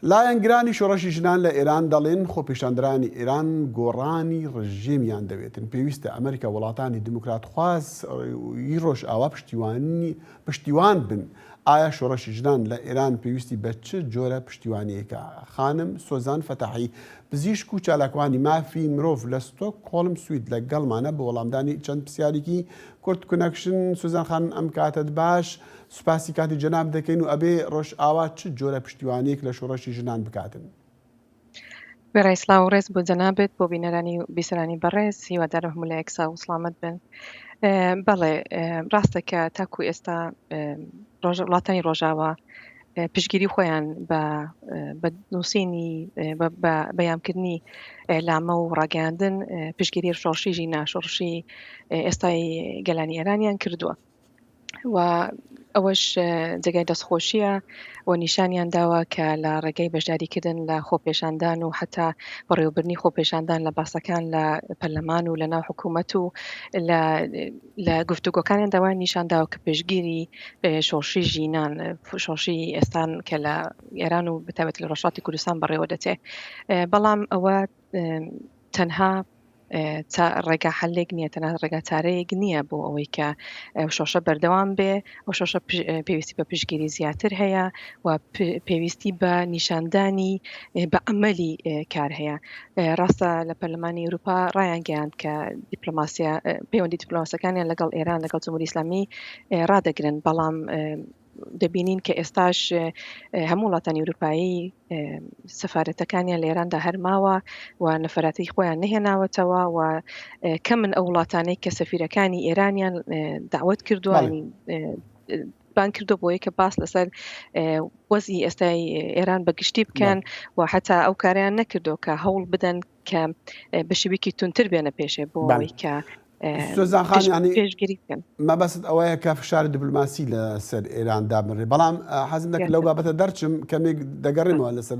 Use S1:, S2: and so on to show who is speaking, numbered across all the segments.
S1: لایەنگرانی شۆڕەشی ژنان لە ئێران دەڵێن خۆپیشاندرانی ئێران گۆڕانی ڕژیمیان دەوێتن. پێویستە ئەمریکا وڵاتانی دموکرات خوازی ڕۆژ ئاوا پشتیوان بن. ئایا شۆڕەشی ژنان لە ئێران پێویستی بە چ جۆرە پشتیوانیەکە؟ خانم سۆزان فەتاحی پزیشک و چالاکوانی مافی مرۆڤ لە ستۆکهۆلم سوید لەگەڵمانە بە وەڵامدانی چەند پرسیارێکی کورد کونەکشن. سوزان خانم ئەم کاتت باش، سوپاسی کاتی جەناب دەکەین و ئەبێ ڕۆژ ئاوا چ جۆرە پشتیوانیەک لە شۆڕەشی ژنان بکاتن؟
S2: بێڕای سلااو ڕێز بۆ جەنابێت بۆ بینەرانی و بیسەرانی بەڕێز هیوادارە هەموو لە یەکسا و سڵامەت بن. بەڵێ ڕاستە کە تاکو ئێستا وڵاتانی ڕۆژاوە پشتگیری خۆیان بە نووسینی بەیانکردنی ئێلامە و ڕاگەاندن پشتگیری شۆڕشی ژینە شۆڕشی ئێستای گەلانی ئێرانیان کردووە و ئەوەش جێگای دەستخۆشیە و نیشانیان داوە کە لە ڕێگەی بەشداریکردن لە خۆپێشاندان و حتا بەڕێوەبرنی خۆپێشاندان لە باسەکان لە پەرلەمان و لە ناو حکوومەت و لە گفتوگۆکانیان داوای نیشان داوە کە پێشگیری شۆڕشی ژینان شۆڕشی ئێستان کە لە ئێران و بەتایبەت لە ڕۆژهەڵاتی کوردستان بەڕێوە دەچێت. بەڵام ئەوە تەنها ڕێگا حلێک نییە، تەنها ڕێگا چارەیەک نییە بۆ ئەوەی کە شۆڕشە بەردەوام بێ. ئەو شۆڕشە پێویستی بە پشتگیری زیاتر هەیە و پێویستی بە نیشاندانی بە ئەمەلی کار هەیە. ڕاستە لە پەرلەمانی ئەوروپا ڕایانگەیاند کە پەیوەندی دیپلۆماسیەکانیان لەگەڵ ئێران لەگەڵ جمهوری ئیسلامی ڕادەگرن، بەڵام دەبینین کە ئێستاش هەموو وڵاتانی ئەوروپایی سەفارەتەکانیان لە ئێراندا هەرماوە و نەفەراتی خۆیان نەهێناوەتەوە و کە من ئەو وڵاتانەی کە سەفیرەکانی ئێرانیان داوت کردووە بان کردو بۆ یەکە باس لەسەر وەزی ئێستای ئێران بەگشتی بکەن و حتا ئەو کاریان نەکردو کە هەوڵ بدەن کە بە شێوەیەکی تونتر بێنە پێشێ بۆ ئەوەی کە
S1: سۆزان خان ینی مەبەست ئەوەیە کە فشاری دیپلۆماسی لەسەر ئێران دابنڕێ. بەڵام حەزم دەکرد لەو بابەتە دەرچم کەمێک دەگەڕێمەوە لەسەر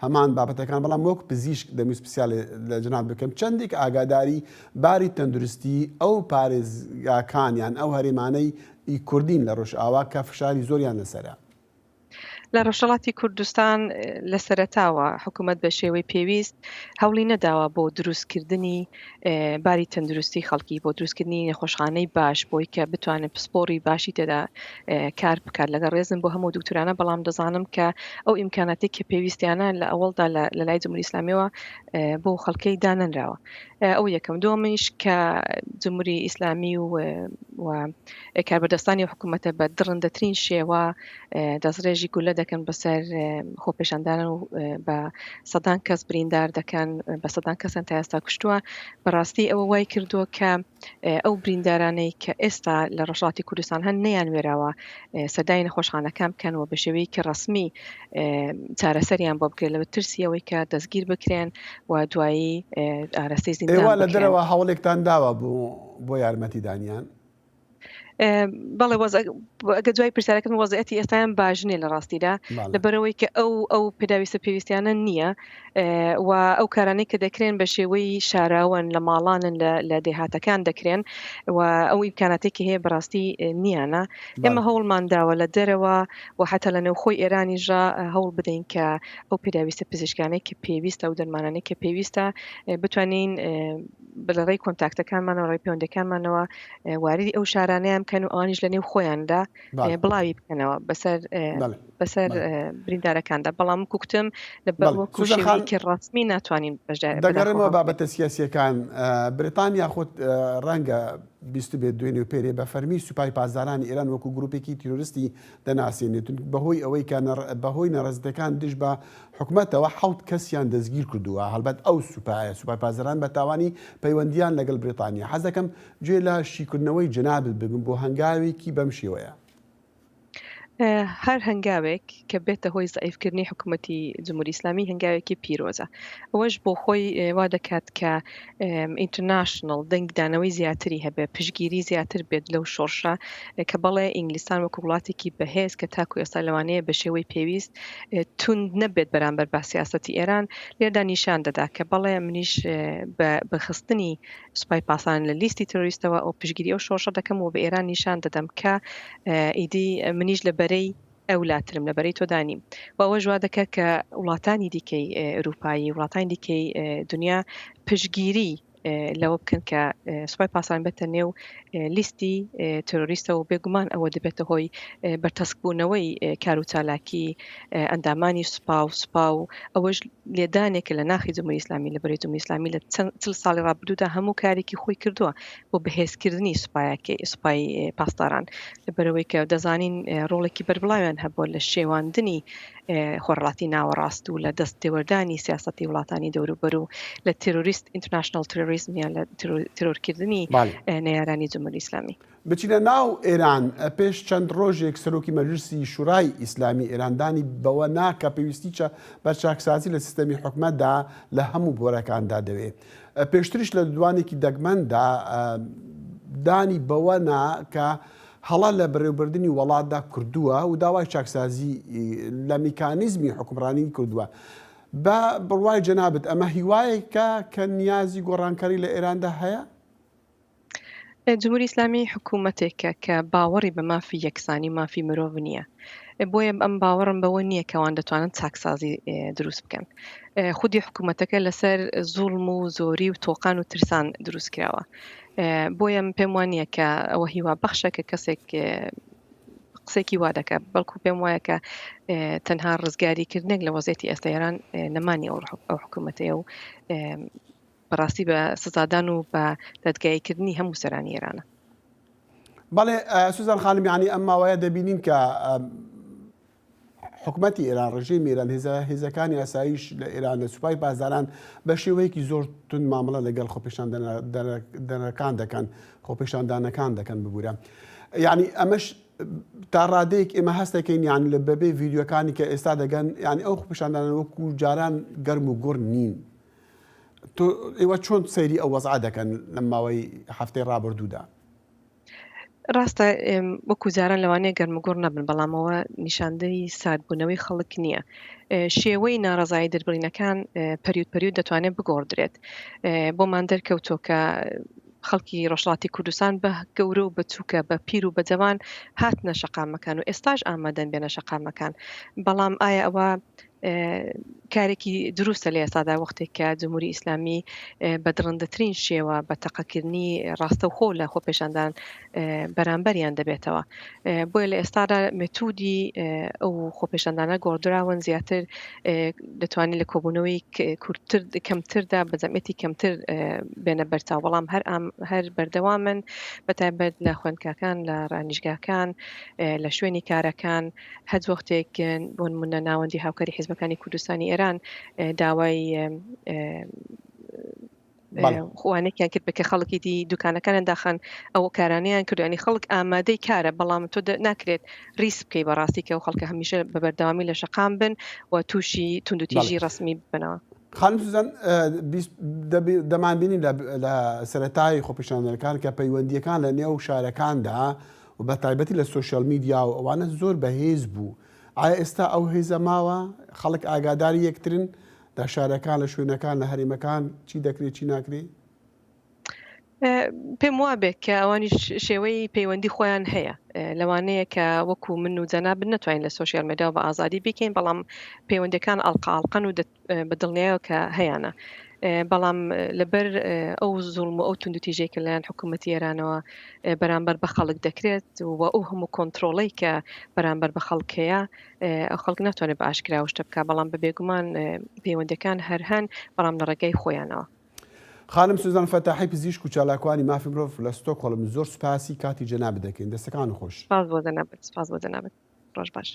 S1: هەمان بابەتەکان، بەڵام وەک پزیشک دەمویست پرسیال لە جەناب بکەم چەندێک ئاگاداری باری تەندروستی ئەو پارێزگاکانیان ئەو هەرێمانەی کوردین لە ڕۆژ ئاوا کە فشاری زۆریان لەسەرە.
S2: لە ڕۆژهەڵاتی کوردستان لە سەرەتاوە حکوومەت بە شێوەی پێویست هەوڵی نەداوە بۆ دروستکردنی باری تەندروستی خەڵکی، بۆ دروستکردنی نەخۆشخانەی باش بۆی کە بتوانێت پسپۆری باشی تێدا کار بکات. لەگە ڕێزم بۆ هەموو دکتورانە، بەڵام دەزانم کە ئەو ئیمکاناتی کە پێویستیانە لە ئەوڵدا لە لای جمهوری ئیسلامیەوە بۆ خەڵکەی دانەنراوە. ئەو یەکەم. دووەمیش کە جمهوری ئیسلامی و کاربەدەستانی حکوومەتە بە درڕندەترین شێوە دەستڕێژی گولە دەکەن بەسەر خۆپێشاندان و بە سەدان کەس بریندار دەکەن، بە سەدان کەسن تا ئێستا کوشتووە. بەڕاستی ئەوە وای کردووە کە ئەو بریندارانەی کە ئێستا لە ڕۆژهەڵاتی کوردستان هەن نەیانوێراوە سەدای نەخۆشخانەکان بکەن و بە شێوەیەکی ڕەسمی چارەسەریان بۆ بکرێت لە ترسی ئەوەی کە دەستگیر بکرێن و دوایی ئاراستەی زیندان
S1: ئێوە لە دەرەوە هەوڵێکتان داوە بۆ یارمەتی دانیان؟
S2: بەڵێ ئەگە دوای پرسیارەکەم وەزعەتی ئێستایان باشنێ لە ڕاستیدا، لەبەرەوەی کە ئەو پێداویستە پێویستیانە نییە و ئەو کارانەی کە دەکرێن بە شێوەی شاراون لە ماڵانن لە دێهاتەکان دەکرێن و ئەو ئیمکاناتێکی هەیە بەڕاستی نیانە. ئێمە هەوڵمان داوە لە دەرەوە و حتا لە نێوخۆی ئێرانیژا هەوڵ بدەین کە ئەو پێداویستە پزیشکانەی کە پێویستە و دەرمانانەی کە پێویستە بتوانین بەڵێ کۆنتاکتەکانمانەوە ڕێی پەیوەندەکانمانەوە واردی ئەو شارانەیان بکەن و ئەوانیش لە نێو خۆیاندا بڵاوی بکەنەوە بەسەر بریندارەکاندا. بەڵام کوکتم لە بەڵکی ڕاستمی ناتوانین
S1: دەگەڕێمەوە بابەتە سیاسیەکان. بریتانیا خۆت ڕەنگە بیست بێت دوێنێ و پێرێ بە فەرمی سوپای پازدارانی ئێران وەکو گروپێکی تیرۆریستی دەناسێنێتون بەهۆی ئەوەی کە بەهۆی نەڕەزەکان دژ بە حکوومەتەوە 7 کەسیان دەستگیر کردووە. هەڵبەت ئەو سوپای پازداران بە تاوانی پەیوەندیان لەگەڵ بریتانیا. حەز دەکەم گوێ لە شیکردنەوەی جەنابت بگم بۆ هەنگاوێکی بەم شێوەیە.
S2: هەر هەنگاوێک کە بێتە هۆی زەعیفکردنی حکوومەتی جمهوری ئیسلامی هەنگاوێکی پیرۆزە. ئەوەش بۆ خۆی وا دەکات کە ئینتەرناشنڵ دەنگدانەوەی زیاتری هەبێ، پشتگیری زیاتر بێت لەو شۆڕشە کە بەڵێ ئینگلیستان وەکو وڵاتێکی بەهێز کە تاکو ئێستا لەوانەیە بە شێوەی پێویست تون نەبێت بەرامبەر با سیاسەتی ئێران لێردا نیشان دەدا کە بەڵێ منیش بە خستنی سوپای پاسان لە لیستی تۆریستەوە ئەو پشتگیری ئەو شۆڕشە دەکەم و بە ئێران نیشان دەدەم کە ئیدی منیش لە بەرەی ئەولاترم لەبەرەی تۆدانی و ئەوە ژوا دەکات کە وڵاتانی دیکەی ئەوروپایی وڵاتانی دیکەی دنیا پشگیری لەوە بکەن کە سوپای پاسان بێتە نێو لیستی تۆریستە و بێگومان ئەوە دەبێتە هۆی بەرتەسکبوونەوەی کار و چالاکی ئەندامانی سوپا و ئەوەش لێدانێکە لە ناخی جمهوری ئیسلامی لەبەرەی جمهوری ئیسلامی لە چل ساڵی ڕابردوودا هەموو کارێکی خۆی کردووە بۆ بەهێزکردنی سوپای پاسداران لەبەرەوەی کە دەزانین ڕۆڵێکی بەربڵاویان هەبووە لە شێواندنی خۆڕڵاتی ناوەڕاست و لە دەست تێوەردانی سیاسەتی وڵاتانی دەوروبەر و لە تێرۆریست ئینترناشنال تێرۆریزم یان لە تێرۆرکردنی نەیارانی جمهوری ئیسلامی.
S1: بچینە ناو ئێران پێش چەند ڕۆژێک سەرۆکی مەجلیسی شورای ئیسلامی ئێراندانی بەوە ناکە پێویستی بە چاکسازی لە سیستەمی حکومەتدا لە هەموو بۆرەکاندا دەوێت. پێشتریش لە دوانێکی دەگمەندا دانی بەوە کە هەڵا لە بەڕێوەبردننی وڵاتدا کردووە و داوای چاکسازی لە میکانیزمی حکومڕانی کردووە. بە بڕوای جەنابەت ئەمە هیوایەکە کە نیازی گۆڕانکاری لە ئێراندا هەیە؟
S2: جمهوری ئیسلامی حکوومەتێکە کە باوەڕی بە مافی یەکسانی مافی مرۆڤ نییە. بۆیە ئەم باوەڕم بەوە نییە کەوان دەتوانن چاکسازی دروست بکەن. خودی حکوومەتەکە لەسەر زوڵم و زۆری و تۆقان و ترسان دروست کراوە. بۆیە پێم وانە کە ئەوە هیوا بەخشە کە کەسێک قسێکی وا دەکە بەڵکو پێم وایە کە تەنها ڕزگاریکردنێک لە وەزێتی ئێستا ئێران نەمانی ئەو حکوومەتەیە و بەڕاستی بە سزادان و بە دەدگاییکردنی هەموو سەرانی ئێرانە.
S1: بەڵێ سوزان خانم یعنی ئەم ماوەیە دەبینین کە حکوومەتی ئێران ڕژێمی ئێران هێزەکانی ئاسایش لە ئێران لە سوپای بازاران بە شێوەیەکی زۆر تون مامەڵە لەگەڵ خۆپێشاندەرەکان دەکەن خۆپێشاندانەکان دەکەن ببوورە. یعنی ئەمەش تا ڕادەیەک ئێمە هەستەکەین یان لە بەبێ ڤیددیوەکانی کە ئێستا دەگەن ینی ئەو خۆپێشاندانە وەکو جاران گەرم و گوڕ نین. ئێوە چۆن سەیری ئەو وەزع دەکەن لە ماوەی هەفتەی ڕابردوودا؟
S2: ڕاستە وەکو جاران لەوانەیە گەرمگۆڕ نەبن بەڵامەوە نیشاندەی سادبوونەوەی خەڵک نییە. شێوەی ناڕزایی دەربڕینەکان پەریود دەتوانێت بگۆڕدرێت. بۆمان دەرکەوتۆ کە خەڵکی ڕۆژهەڵاتی کوردستان بە گەورە و بەچووکە بە پیر و بە جەوان هاتنە شەقامەکان و ئێستاش ئامادەن بێنە شەقامەکان. بەڵام ئایا ئەوە کارێکی دروستە لە ئێستادا وەختێک کە جمهوری ئیسلامی بە درڕندەترین شێوە بە تەقەکردنی ڕاستەوخۆ لە خۆپێشاندان بەرامبەریان دەبێتەوە. بۆیە لە ئێستادا مێتودی ئەو خۆپێشاندانە گۆڕدراون زیاتر دەتوانێت لە کۆبوونەوەی کەمتردا بە جەمعێتی کەمتر بێنە بەرچاو. بەڵام هەر بەردەوامن بەتایبەت لە خوێندکاکان لە ڕانیژگاکان لە شوێنی کارەکان هەر وەختێک بۆ نمونە ناوەندی هاوکاری حیزبەکانی کوردستانی ئێران داوای خوانێکیان کرد بکە خەڵکی دی دوکانەکانیان داخن ئەو کارانیان کردوانی خەڵک ئامادەی کارە بەڵام تۆ ناکرێت ریس بکەی بەڕاستی کە و خەڵکە هەمیشە بە بەردەوامی لە شەقام بن و تووشی توندوتیژی ڕسمی بنەوە.
S1: خانم سوزان دەمانبینی لە سەرەتای خۆپێشاندنەکان کە پەیوەندیەکان لە نێو شارەکاندا و بە تایبەتی لە سۆشیال میدیا و ئەوانە زۆر بەهێز بوو. ئایا ئێستا ئەو هێزە ماوە خەڵک ئاگاداری یەکترن لە شارەکان لە شوێنەکان لە هەرێمەکان چی دەکرێت چی ناکرێت؟
S2: پێم وابێت کە ئەوانی شێوەی پەیوەندی خۆیان هەیە لەوانەیە کە وەکو من و جەناب نەتوانین لە سۆشیال میدیا بە ئازادی بکەین بەڵام پەیوەندەکان ئەڵقاڵقەن و بە دڵنیایەوە کە هەیەە. بەڵام لەبەر ئەو زوڵم و ئەو توندوتیژەیە کە لەلایەن حکوومەتی ئێرانەوە بەرامبەر بە خەڵک دەکرێت و ئەو هەموو کۆنتترۆڵی کە بەرامبەر بە خەڵکەیە ئەو خەڵک ناتوانێت بە ئاشکرا شتە بکە بەڵام بە بێگومان پەیوەندەکان هەر هەن بەڵام لە ڕێگەی خۆیانەوە.
S1: خانم سوزان فەتاحی پزیشک و چالاکوانی مافی مرۆڤ لە ستۆکهۆڵم زۆر سوپاسی کاتی جەناب دەکەین. دەستەکان خۆش.
S2: سپاس بۆ جەنابەت. ڕۆژ باش.